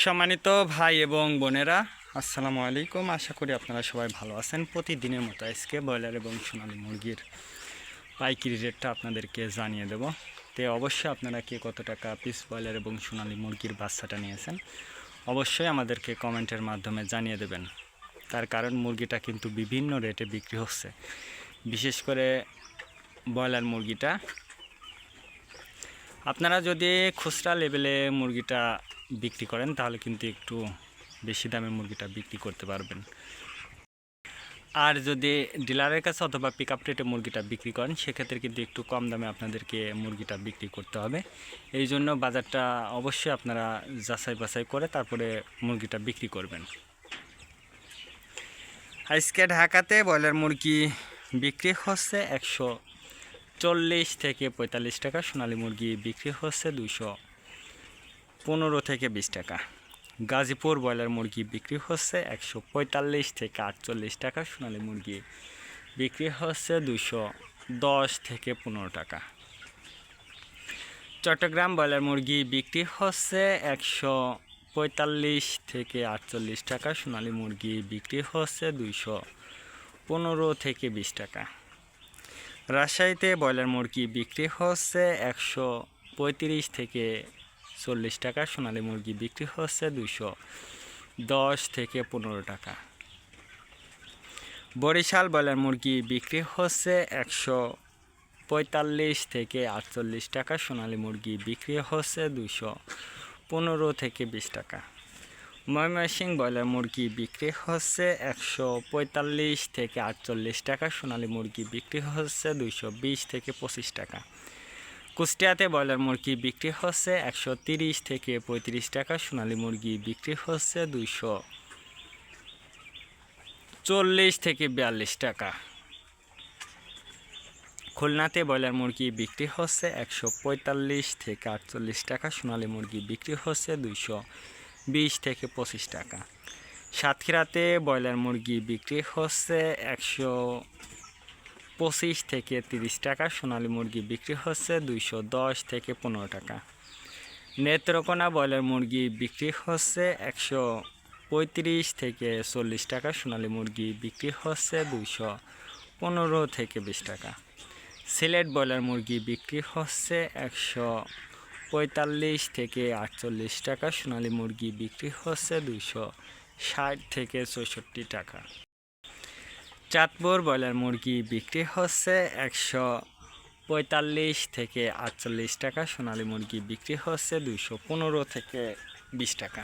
সম্মানিত ভাই এবং বোনেরা, আসসালামু আলাইকুম। আশা করি আপনারা সবাই ভালো আছেন। প্রতিদিনের মতো আজকে ব্রয়লার এবং সোনালী মুরগির পাইকারি রেটটা আপনাদেরকে জানিয়ে দেব। তো অবশ্যই আপনারা কে কত টাকা পিস ব্রয়লার এবং সোনালী মুরগির বাচ্চাটা নিয়েছেন অবশ্যই আমাদেরকে কমেন্টের মাধ্যমে জানিয়ে দেবেন। তার কারণ মুরগিটা কিন্তু বিভিন্ন রেটে বিক্রি হচ্ছে, বিশেষ করে ব্রয়লার মুরগিটা। আপনারা যদি খুচরা লেভেলে মুরগিটা বিক্রি করেন তাহলে কিন্তু একটু বেশি দামে মুরগিটা বিক্রি করতে পারবেন। আর যদি ডিলারের কাছে অথবা পিক আপ রেটে মুরগিটা বিক্রি করেন সেক্ষেত্রে কিন্তু একটু কম দামে আপনাদেরকে মুরগিটা বিক্রি করতে হবে। এই জন্য বাজারটা অবশ্যই আপনারা যাচাই বাছাই করে তারপরে মুরগিটা বিক্রি করবেন। আজকে ঢাকাতে ব্রয়লার মুরগি বিক্রি হচ্ছে 140 থেকে 45 টাকা, সোনালী মুরগি বিক্রি হচ্ছে 215 থেকে 20 টাকা। গাজীপুর ব্রয়লার মুরগি বিক্রি হচ্ছে 145 থেকে 48 টাকা, সোনালী মুরগি বিক্রি হচ্ছে 210 থেকে 15 টাকা। চট্টগ্রাম ব্রয়লার মুরগি বিক্রি হচ্ছে 145 থেকে 48 টাকা, সোনালী মুরগি বিক্রি হচ্ছে 215 থেকে 20 টাকা। রাজশাহীতে ব্রয়লার মুরগি বিক্রি হচ্ছে 135 থেকে 40 টাকা, সোনালী মুরগি বিক্রি হচ্ছে 210 থেকে 15 টাকা। বরিশাল ব্রয়লার মুরগি বিক্রি হচ্ছে 145 থেকে 48 টাকা, সোনালী মুরগি বিক্রি হচ্ছে 215 থেকে 20 টাকা। ময়মনসিংহ ব্রয়লার মুরগি বিক্রি হচ্ছে 145 থেকে 48 টাকা, সোনালী মুরগি বিক্রি হচ্ছে 220 থেকে 25 টাকা। কুষ্টিয়াতে ব্রয়লার মুরগি বিক্রি হচ্ছে 130 থেকে 35 টাকা, সোনালী মুরগি বিক্রি হচ্ছে 240 থেকে 42 টাকা। খুলনাতে ব্রয়লার মুরগি বিক্রি হচ্ছে 145 থেকে 48 টাকা, সোনালী মুরগি বিক্রি হচ্ছে 220 থেকে 25 টাকা। সাতক্ষীরাতে ব্রয়লার মুরগি বিক্রি হচ্ছে 125 থেকে 30 টাকা, সোনালী মুরগি বিক্রি হচ্ছে 210 থেকে 15 টাকা। নেত্রকোনা ব্রয়লার মুরগি বিক্রি হচ্ছে 135 থেকে 40 টাকা, সোনালী মুরগি বিক্রি হচ্ছে 215 থেকে 20 টাকা। সিলেট ব্রয়লার মুরগি বিক্রি হচ্ছে 145 থেকে 48 টাকা, সোনালী মুরগি বিক্রি হচ্ছে 260 থেকে 64 টাকা। চাঁদপুর ব্রয়লার মুরগি বিক্রি হচ্ছে 145 থেকে 48 টাকা, সোনালী মুরগি বিক্রি হচ্ছে 215 থেকে 20 টাকা।